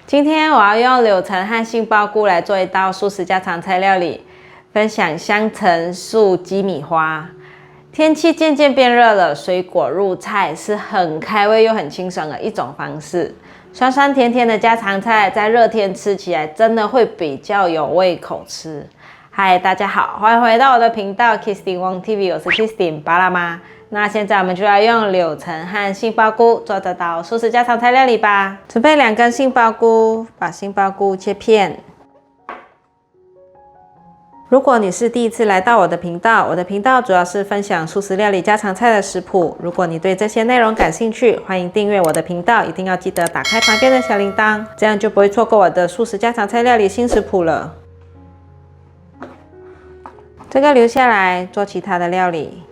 今天我要用柳橙和杏鲍菇来做一道素食家常菜料理，分享香橙素鸡米花。天气渐渐变热了，水果入菜是很开胃又很清爽的一种方式。酸酸甜甜的家常菜，在热天吃起来真的会比较有胃口吃。嗨，大家好，欢迎回到我的频道 Kristin Wong TV， 我是 Kristin 巴拉妈。那现在我们就来用柳橙和杏鲍菇做这道素食家常菜料理吧。准备2根杏鲍菇，把杏鲍菇切片。如果你是第一次来到我的频道，我的频道主要是分享素食料理家常菜的食谱。如果你对这些内容感兴趣，欢迎订阅我的频道，一定要记得打开旁边的小铃铛，这样就不会错过我的素食家常菜料理新食谱了。这个留下来做其他的料理。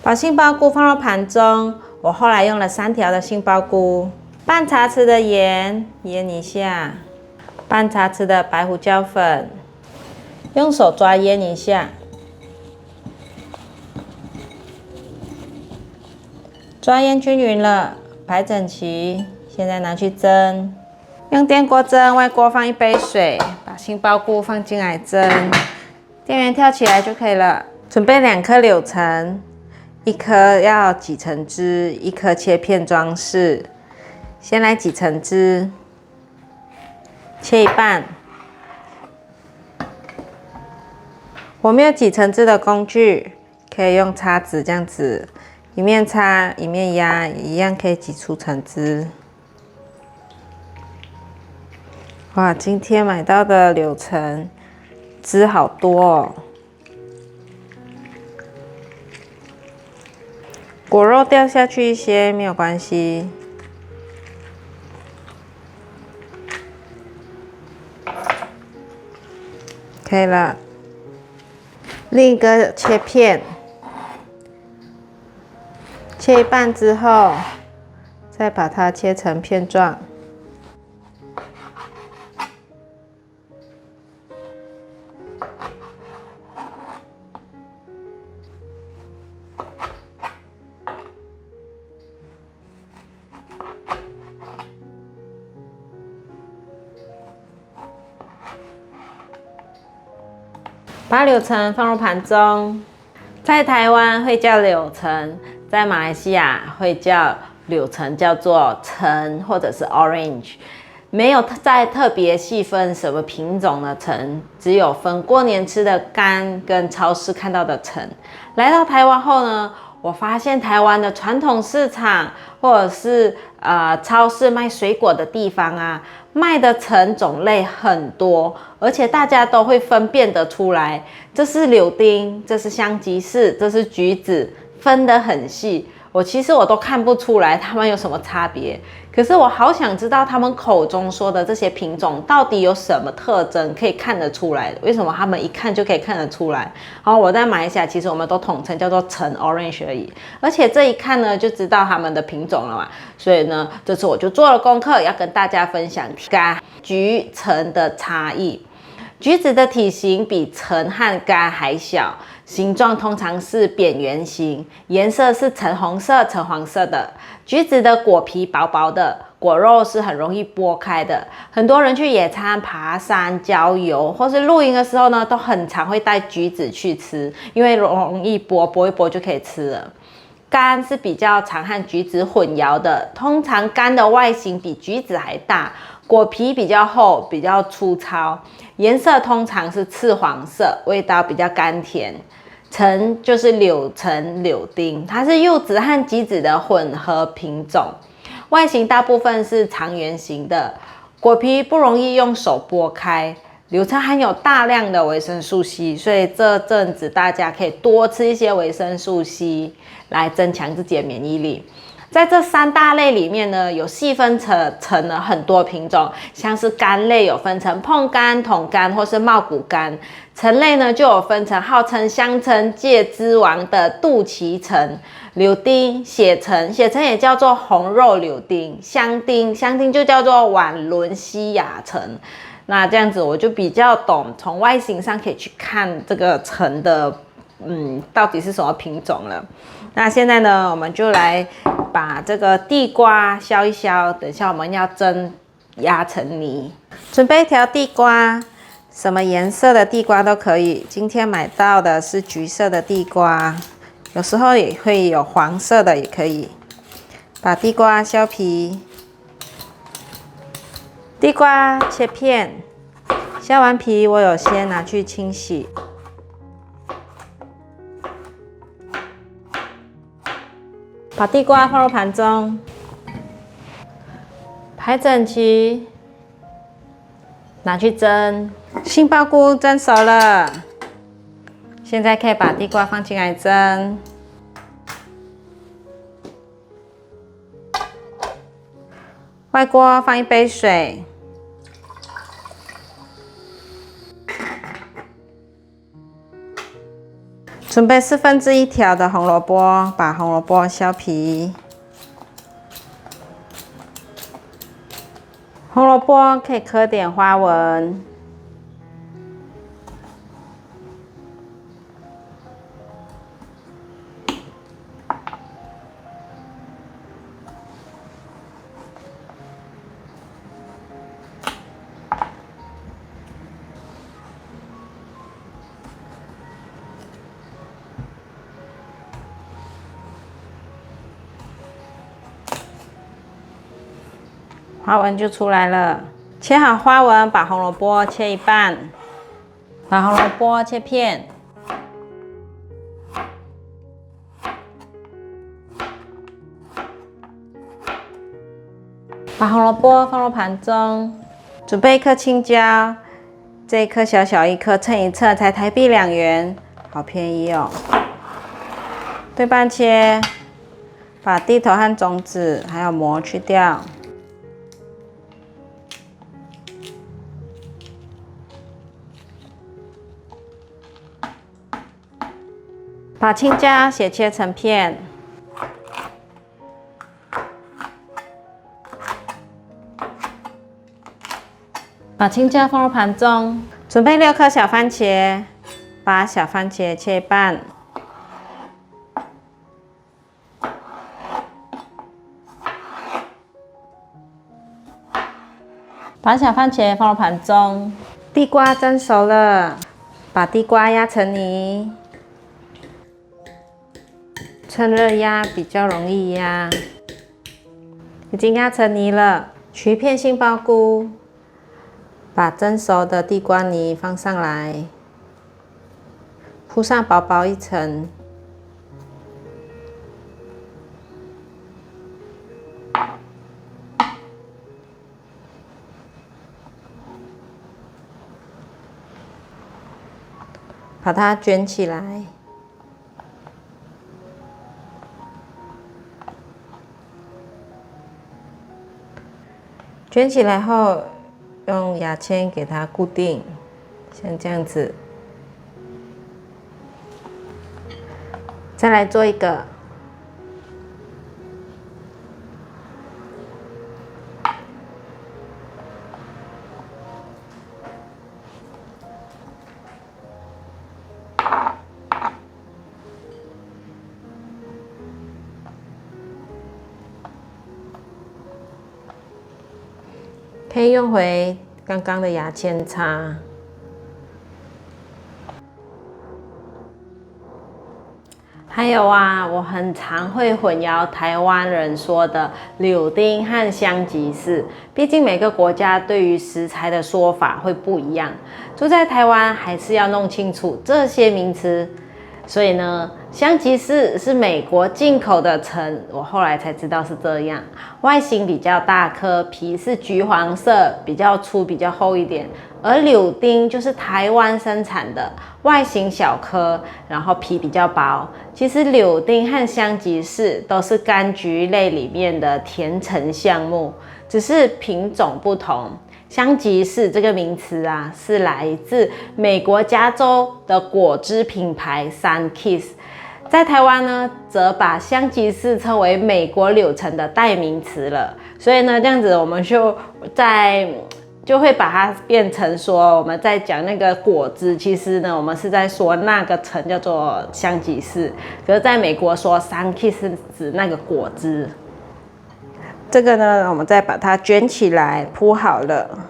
把杏鲍菇放入盘中，我后来用了3条的杏鲍菇，半茶匙的盐腌一下，半茶匙的白胡椒粉，用手抓腌一下，抓腌均匀了，摆整齐，现在拿去蒸。用电锅蒸，外锅放1杯水，把杏鲍菇放进来蒸，电源跳起来就可以了。准备2颗柳橙。1颗要挤成汁，1颗切片装饰。先来挤成汁，切一半。我没有挤成汁的工具，可以用叉子这样子，一面插一面压，一样可以挤出成汁。哇，今天买到的柳橙汁好多哦。果肉掉下去一些没有关系，可以了。另一个切片，切一半之后，再把它切成片状。把柳橙放入盘中，在台湾会叫柳橙，在马来西亚会叫柳橙叫做橙或者是 orange， 没有再特别细分什么品种的橙，只有分过年吃的干跟超市看到的橙。来到台湾后呢，我发现台湾的传统市场或者是超市卖水果的地方啊，卖的橙种类很多，而且大家都会分辨得出来，这是柳丁，这是香吉士，这是橘子，分得很细。其实我都看不出来它们有什么差别，可是我好想知道他们口中说的这些品种到底有什么特征可以看得出来的？为什么他们一看就可以看得出来？然后我在马来西亚，其实我们都统称叫做橙 orange 而已，而且这一看呢就知道他们的品种了嘛。所以呢，这次我就做了功课，要跟大家分享柑、橘、橙的差异。橘子的体型比橙和柑还小，形状通常是扁圆形，颜色是橙红色、橙黄色的。橘子的果皮薄薄的，果肉是很容易剥开的。很多人去野餐、爬山、郊游或是露营的时候呢，都很常会带橘子去吃，因为容易剥一剥就可以吃了。柑是比较常和橘子混淆的，通常柑的外形比橘子还大，果皮比较厚，比较粗糙，颜色通常是赤黄色，味道比较甘甜。橙就是柳橙、柳丁，它是柚子和橘子的混合品种，外形大部分是长圆形的，果皮不容易用手剥开。柳橙含有大量的维生素 C， 所以这阵子大家可以多吃一些维生素 C 来增强自己的免疫力。在这3大类里面呢，有细分成了很多品种，像是柑类有分成椪柑、桶柑或是茂谷柑，橙类呢就有分成号称香橙界之王的肚脐橙、柳丁、血橙，血橙也叫做红肉柳丁，香丁就叫做晚轮西亚橙。那这样子我就比较懂，从外形上可以去看这个橙的到底是什么品种了。那现在呢，我们就来把这个地瓜削一削，等一下我们要蒸压成泥。准备一条地瓜，什么颜色的地瓜都可以。今天买到的是橘色的地瓜，有时候也会有黄色的，也可以。把地瓜削皮，地瓜切片，削完皮我有先拿去清洗。把地瓜放入盘中，排整齐，拿去蒸。杏鲍菇蒸熟了，现在可以把地瓜放进来蒸。外锅放1杯水，准备1/4条的红萝卜，把红萝卜削皮。红萝卜可以刻点花纹。花纹就出来了。切好花纹，把红萝卜切一半，把红萝卜切片，把红萝卜放入盘中。准备1颗青椒，这一颗小小一颗，称一称才台币2元，好便宜哦。对半切，把蒂头和种子还有膜去掉。把青椒斜切成片，把青椒放入盘中。准备6颗小番茄，把小番茄切一半，把小番茄放入盘中。地瓜蒸熟了，把地瓜压成泥。趁热压比较容易压，已经压成泥了。取一片杏鲍菇，把蒸熟的地瓜泥放上来，铺上薄薄一层。把它卷起来。卷起来后，用牙签给它固定，像这样子。再来做一个，可以用回刚刚的牙签插。还有啊，我很常会混淆台湾人说的柳丁和香吉士，毕竟每个国家对于食材的说法会不一样。住在台湾还是要弄清楚这些名词。所以呢，香吉士是美国进口的橙，我后来才知道是这样。外形比较大颗，皮是橘黄色，比较粗，比较厚一点。而柳丁就是台湾生产的，外形小颗，然后皮比较薄。其实柳丁和香吉士都是柑橘类里面的甜橙项目，只是品种不同。香吉士这个名词啊，是来自美国加州的果汁品牌 Sunkist， 在台湾呢，则把香吉士称为美国柳橙的代名词了。所以呢，这样子我们就在就会把它变成说我们在讲那个果汁，其实呢，我们是在说那个橙叫做香吉士，可是在美国说 Sunkist 是指那个果汁。这个呢，我们再把它卷起来铺好了。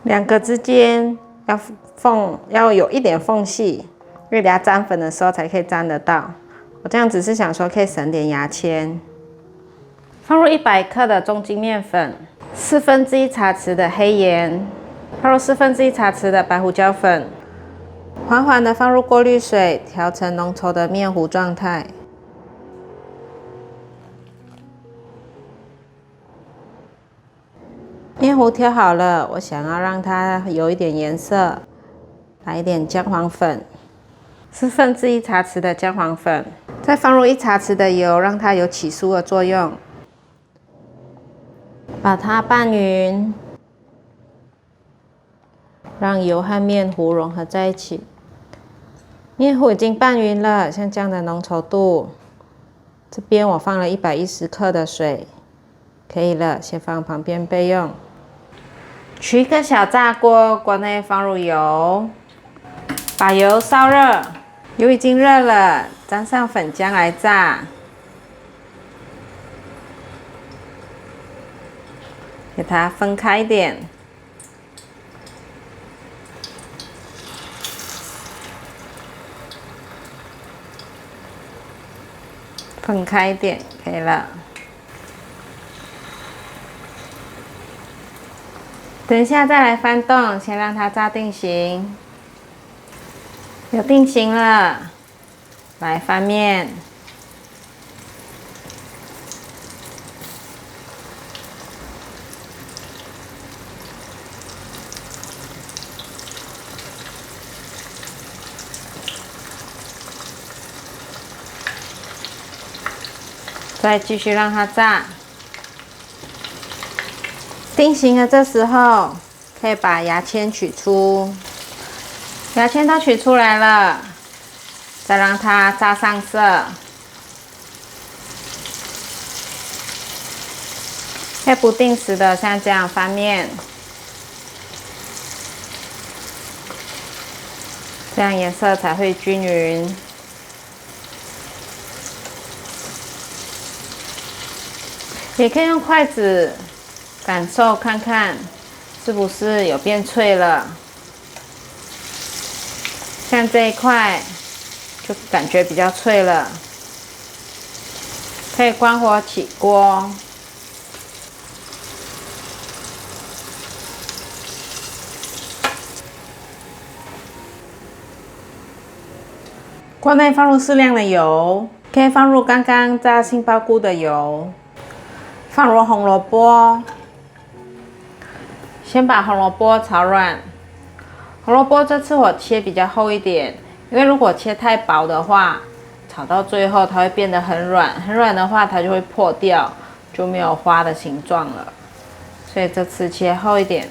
两个之间要有一点缝隙，因为等下沾粉的时候才可以沾得到。我这样只是想说可以省点牙签。放入100克的中筋面粉，1/4茶匙的黑盐，放入1/4茶匙的白胡椒粉，缓缓的放入过滤水，调成浓稠的面糊状态。面糊调好了，我想要让它有一点颜色，来一点姜黄粉，1/4茶匙的姜黄粉，再放入1茶匙的油，让它有起酥的作用，把它拌匀，让油和面糊融合在一起。面糊已经拌匀了，像这样的浓稠度。这边我放了110克的水，可以了，先放旁边备用。取一个小炸锅，锅内放入油，把油烧热，油已经热了，沾上粉浆来炸。给它分开一点，分开一点，可以了。等一下再来翻动，先让它炸定型。有定型了，来翻面。再继续让它炸。定型了，这时候可以把牙签取出，牙签都取出来了，再让它炸上色。可以不定时的像这样翻面，这样颜色才会均匀。也可以用筷子感受看看，是不是有变脆了？像这一块就感觉比较脆了。可以关火起锅。锅内放入适量的油，可以放入刚刚炸杏鲍菇的油。放入红萝卜，先把红萝卜炒软。红萝卜这次我切比较厚一点，因为如果切太薄的话，炒到最后它会变得很软，很软的话它就会破掉，就没有花的形状了。所以这次切厚一点。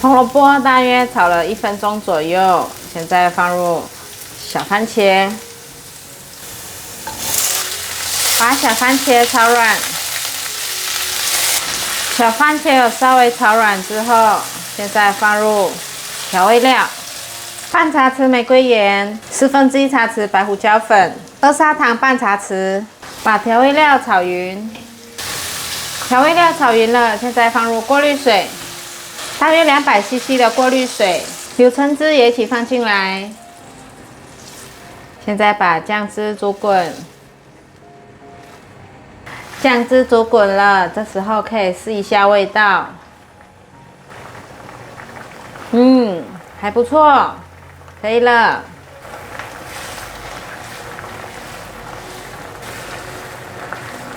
红萝卜大约炒了1分钟左右，现在放入小番茄。把小番茄炒软，小番茄有稍微炒软之后，现在放入调味料：半茶匙玫瑰盐，1/4茶匙白胡椒粉，二砂糖半茶匙。把调味料炒匀。调味料炒匀了，现在放入过滤水，大约200cc 的过滤水，柳橙汁也一起放进来。现在把酱汁煮滚。酱汁煮滚了，这时候可以试一下味道。还不错，可以了。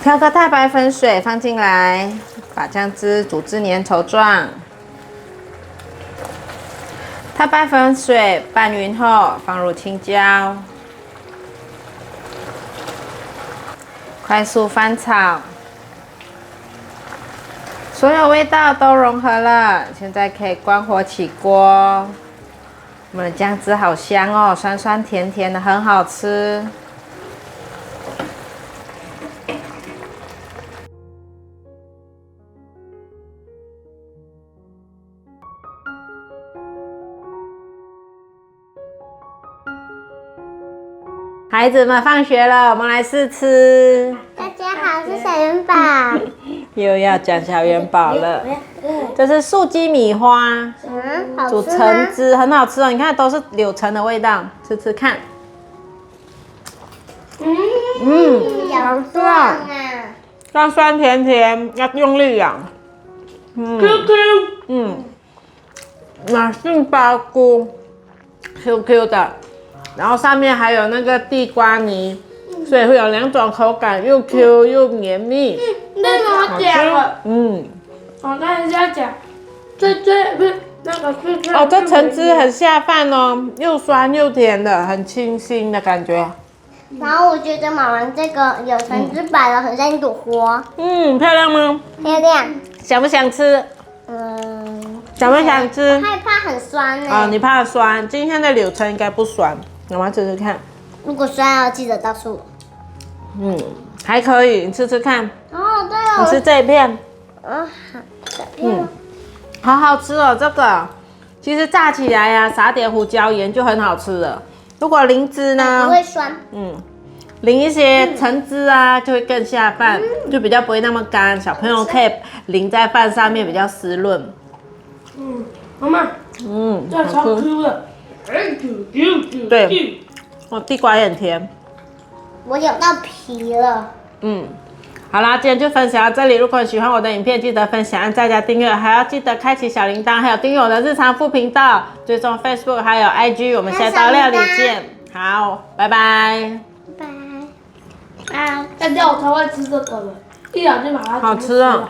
调个太白粉水放进来，把酱汁煮至粘稠状。太白粉水拌匀后，放入青椒，快速翻炒，所有味道都融合了。现在可以关火起锅。我们的酱汁好香哦，酸酸甜甜的，很好吃。孩子们放学了，我们来试吃。大家好，我是小元宝。又要讲小元宝了。这是素鸡米花，煮好吃吗？橙汁，很好吃哦。你看，都是柳橙的味道，吃吃看。好爽啊！酸酸甜甜，要用力咬。马杏鲍菇 ，QQ 的，然后上面还有那个地瓜泥，所以会有2种口感，又 Q 又绵密。那个我讲了，我跟人家讲，不是那个是哦，这橙汁很下饭哦，又酸又甜的，很清新的感觉。然后我觉得买完这个有橙汁摆了，很像一朵花，漂亮吗？漂亮。想不想吃？想不想吃？害怕很酸呢。哦，你怕酸，今天的柳橙应该不酸，我们吃吃看。如果酸要记得告诉我。还可以，你吃吃看。哦，对你吃哦。这一片，嗯，好好吃哦。这个其实炸起来呀，撒点胡椒盐就很好吃了。如果淋汁不呢，会酸。淋一些橙汁啊，就会更下饭，就比较不会那么干。小朋友可以淋在饭上面，比较湿润。妈妈，这好超吃。 Q 的，对，哦，地瓜也很甜。我咬到皮了。好啦，今天就分享到这里。如果你喜欢我的影片，记得分享、按赞加订阅，还要记得开启小铃铛，还有订阅我的日常副频道，追踪 Facebook 还有 IG。我们下道料理见，好，拜拜。拜拜。大家我超爱吃这个的，一咬就把它好吃哦。